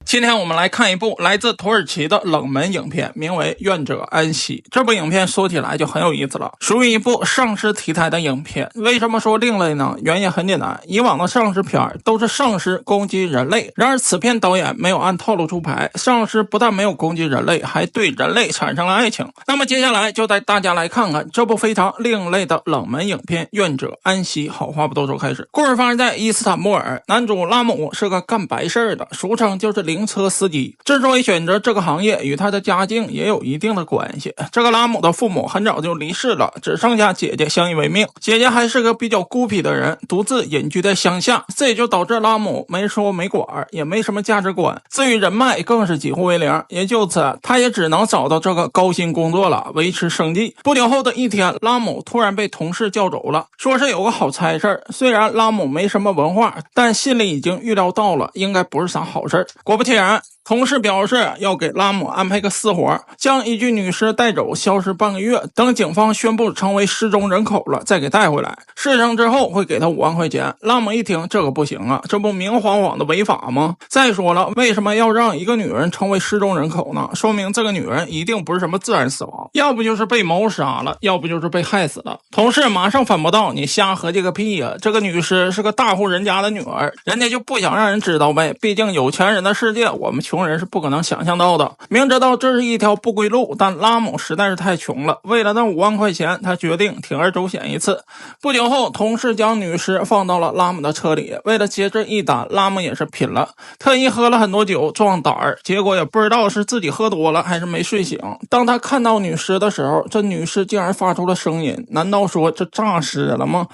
今天我们来看一部来自土耳其的冷门影片，名为《愿者安息》。这部影片说起来就很有意思了，属于一部丧尸题材的影片。为什么说另类呢？原因很简单，以往的丧尸片都是丧尸攻击人类，然而此片导演没有按套路出牌，丧尸不但没有攻击人类，还对人类产生了爱情。那么接下来就带大家来看看这部非常另类的冷门影片《愿者安息》。好话不多说，开始。故事发生在伊斯坦布尔，男主拉姆是个干白事的，俗称就是灵车司机。之所以选择这个行业，与他的家境也有一定的关系。这个拉姆的父母很早就离世了，只剩下姐姐相依为命。姐姐还是个比较孤僻的人，独自隐居在乡下，这也就导致拉姆没说没管，也没什么价值观。至于人脉更是几乎为零，也就此他也只能找到这个高薪工作了，维持生计。不久后的一天，拉姆突然被同事叫走了，说是有个好差事。虽然拉姆没什么文化，但心里已经预料到了，应该不是啥好事。果不其然，同事表示要给拉姆安排个私活，将一具女尸带走，消失半个月，等警方宣布成为失踪人口了再给带回来，事成之后会给他5万块钱。拉姆一听，这个不行啊，这不明晃晃的违法吗？再说了，为什么要让一个女人成为失踪人口呢？说明这个女人一定不是什么自然死亡，要不就是被谋杀了，要不就是被害死了。同事马上反驳道，你瞎合计个屁呀，这个女尸是个大户人家的女儿，人家就不想让人知道呗，毕竟有钱人的世界我们穷人是不可能想象到的。明知道这是一条不归路，但拉姆实在是太穷了，为了那5万块钱，他决定铤而走险一次。不久后，同事将女尸放到了拉姆的车里，为了接这一单，拉姆也是拼了，特意喝了很多酒壮胆儿，结果也不知道是自己喝多了还是没睡醒。当他看到女尸的时候，这女尸竟然发出了声音，难道说这诈尸了吗？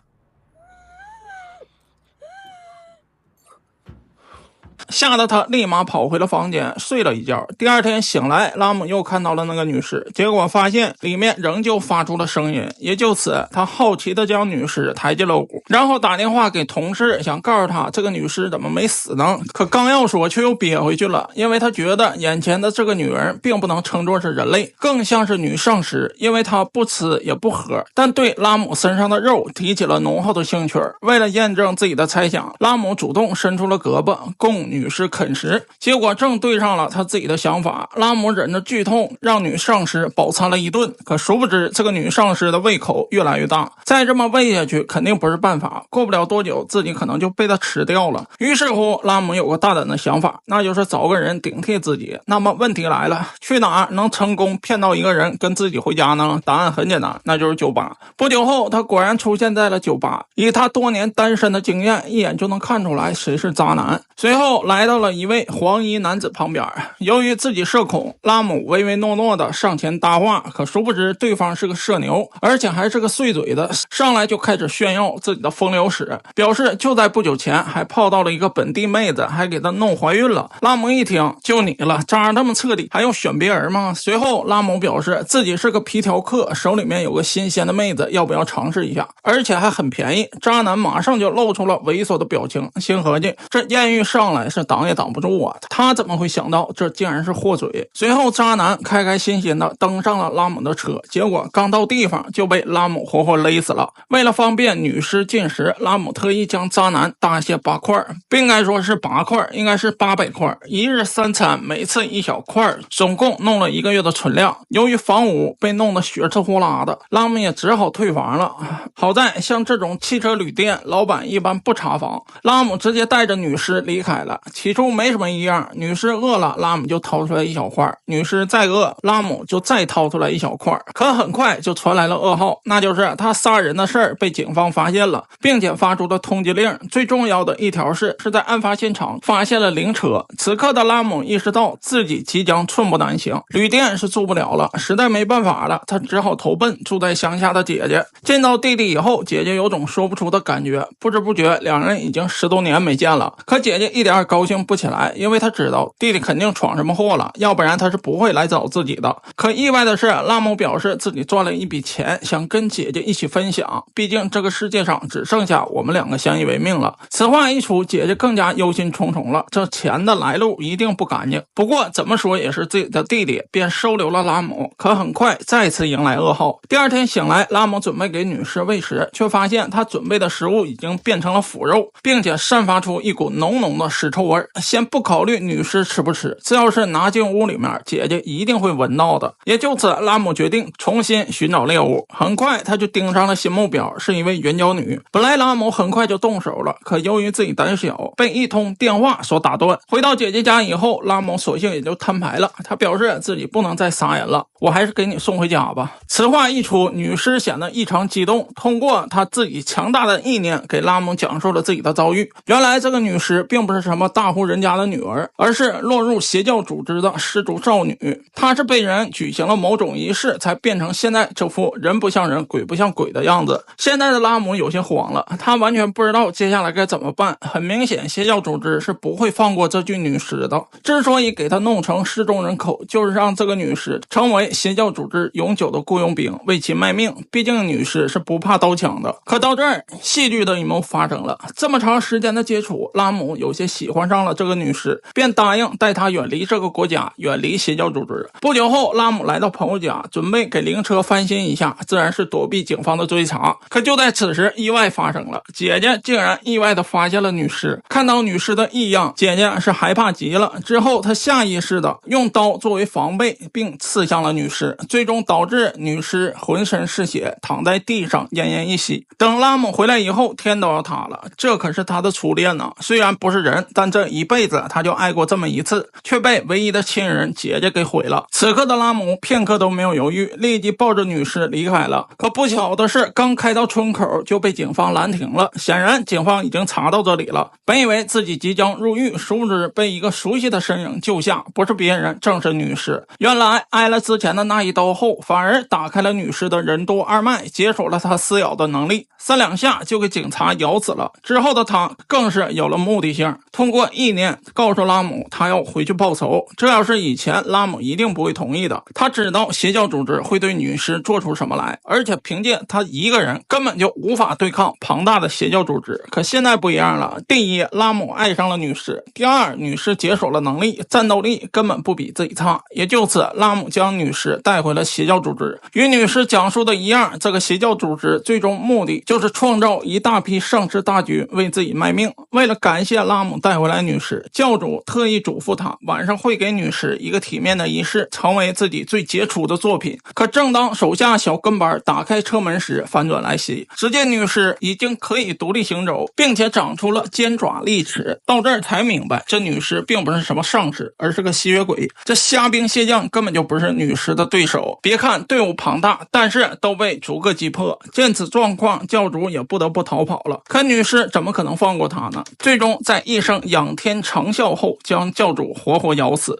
吓得他立马跑回了房间睡了一觉。第二天醒来，拉姆又看到了那个女尸，结果发现里面仍旧发出了声音。也就此，他好奇的将女尸抬进了屋，然后打电话给同事，想告诉他这个女尸怎么没死呢？可刚要说却又憋回去了，因为他觉得眼前的这个女人并不能称作是人类，更像是女丧尸，因为她不吃也不喝，但对拉姆身上的肉提起了浓厚的兴趣。为了验证自己的猜想，拉姆主动伸出了胳膊供女尸啃食，结果正对上了他自己的想法。拉姆忍着剧痛让女丧尸饱餐了一顿，可殊不知这个女丧尸的胃口越来越大，再这么喂下去肯定不是办法，过不了多久自己可能就被他吃掉了。于是乎，拉姆有个大胆的想法，那就是找个人顶替自己。那么问题来了，去哪能成功骗到一个人跟自己回家呢？答案很简单，那就是酒吧。不久后，他果然出现在了酒吧，以他多年单身的经验，一眼就能看出来谁是渣男。随后来到了一位黄衣男子旁边，由于自己社恐，拉姆唯唯诺诺的上前搭话，可殊不知对方是个社牛，而且还是个碎嘴的，上来就开始炫耀自己的风流史，表示就在不久前还泡到了一个本地妹子，还给她弄怀孕了。拉姆一听，就你了，渣那么彻底，还用选别人吗？随后拉姆表示自己是个皮条客，手里面有个新鲜的妹子，要不要尝试一下，而且还很便宜。渣男马上就露出了猥琐的表情，心合计这艳遇上来是挡也挡不住啊，他怎么会想到这竟然是祸水？随后渣男开开心心的登上了拉姆的车，结果刚到地方就被拉姆活活勒死了。为了方便女尸进食，拉姆特意将渣男大卸8块，不应该说是8块，应该是800块，一日3餐，每次1小块，总共弄了1个月的存量。由于房屋被弄得血吃呼啦的，拉姆也只好退房了。好在像这种汽车旅店，老板一般不查房，拉姆直接带着女尸离开了。起初没什么异样，女尸饿了，拉姆就掏出来1小块，女尸再饿，拉姆就再掏出来1小块。可很快就传来了噩耗，那就是他杀人的事儿被警方发现了，并且发出了通缉令。最重要的一条是在案发现场发现了灵车。此刻的拉姆意识到自己即将寸步难行，旅店是住不了了，实在没办法了，他只好投奔住在乡下的姐姐。见到弟弟以后，姐姐有种说不出的感觉，不知不觉两人已经10多年没见了。可姐姐一点高兴不起来，因为她知道弟弟肯定闯什么祸了，要不然他是不会来找自己的。可意外的是，拉姆表示自己赚了一笔钱，想跟姐姐一起分享，毕竟这个世界上只剩下我们2个相依为命了。此话一出，姐姐更加忧心忡忡了，这钱的来路一定不干净。不过怎么说也是自己的弟弟，便收留了拉姆。可很快再次迎来噩耗。第二天醒来，拉姆准备给女尸喂食，却发现他准备的食物已经变成了腐肉，并且散发出一股浓浓的尸臭味，先不考虑女尸吃不吃，只要是拿进屋里面，姐姐一定会闻到的。也就此，拉姆决定重新寻找猎物。很快他就盯上了新目标，是一位援交女。本来拉姆很快就动手了，可由于自己胆小，被一通电话所打断。回到姐姐家以后，拉姆索性也就摊牌了，他表示自己不能再杀人了，我还是给你送回家吧。此话一出，女尸显得异常激动，通过她自己强大的意念给拉姆讲述了自己的遭遇。原来这个女尸并不是什么大户人家的女儿，而是落入邪教组织的失足少女。她是被人举行了某种仪式才变成现在这副人不像人鬼不像鬼的样子。现在的拉姆有些慌了，他完全不知道接下来该怎么办。很明显邪教组织是不会放过这具女尸的，之所以给她弄成失踪人口，就是让这个女尸成为邪教组织永久的雇佣兵，为其卖命。毕竟女尸是不怕刀枪的。可到这儿，戏剧的阴谋发生了。这么长时间的接触，拉姆有些喜欢上了这个女尸，便答应带她远离这个国家，远离邪教组织。不久后，拉姆来到朋友家，准备给灵车翻新一下，自然是躲避警方的追查。可就在此时，意外发生了，姐姐竟然意外的发现了女尸。看到女尸的异样，姐姐是害怕极了。之后她下意识的用刀作为防备，并刺向了女尸，最终导致女尸浑身是血，躺在地上奄奄一息。等拉姆回来以后，天都要塌了，这可是他的初恋呢。虽然不是人，但这一辈子他就爱过这么一次，却被唯一的亲人姐姐给毁了。此刻的拉姆片刻都没有犹豫，立即抱着女尸离开了。可不巧的是，刚开到村口就被警方拦停了。显然警方已经查到这里了，本以为自己即将入狱，殊不知被一个熟悉的身影救下，不是别人，正是女尸。原来挨了之前的那一刀后，反而打开了女尸的任督二脉，解锁了她撕咬的能力，3两下就给警察咬死了。之后的他更是有了目的性，通过意念告诉拉姆他要回去报仇。这要是以前，拉姆一定不会同意的。他知道邪教组织会对女尸做出什么来，而且凭借他一个人根本就无法对抗庞大的邪教组织。可现在不一样了，第一，拉姆爱上了女尸；第二，女尸解锁了能力，战斗力根本不比自己差。也就此，拉姆将女尸带回了邪教组织。与女尸讲述的一样，这个邪教组织最终目的就是创造一大批圣尸大军为自己卖命。为了感谢拉姆带回来女尸，教主特意嘱咐他晚上会给女尸一个体面的仪式，成为自己最杰出的作品。可正当手下小跟班打开车门时，反转来袭，只见女尸已经可以独立行走，并且长出了尖爪利齿。到这儿才明白，这女尸并不是什么上尸，而是个吸血鬼。这虾兵蟹将根本就不是女尸的对手。别看队伍庞大，但是都被逐个击破。见此状况，教主也不得不逃跑了。可女尸怎么可能放过他呢？最终在一声仰天长啸后，将教主活活咬死。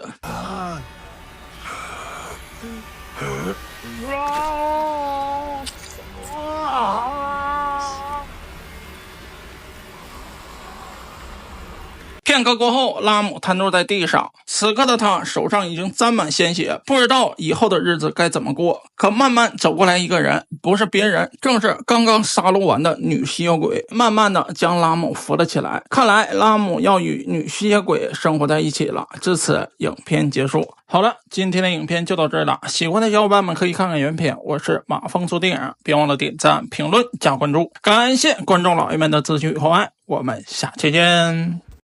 片刻过后，拉姆瘫坐在地上，此刻的他手上已经沾满鲜血，不知道以后的日子该怎么过。可慢慢走过来一个人，不是别人，正是刚刚杀戮完的女吸血鬼，慢慢的将拉姆扶了起来。看来拉姆要与女吸血鬼生活在一起了。至此，影片结束。好了，今天的影片就到这儿了，喜欢的小伙伴们可以看看原片。我是马峰说电影，别忘了点赞、评论、加关注。感谢观众老爷们的支持与厚爱，我们下期见。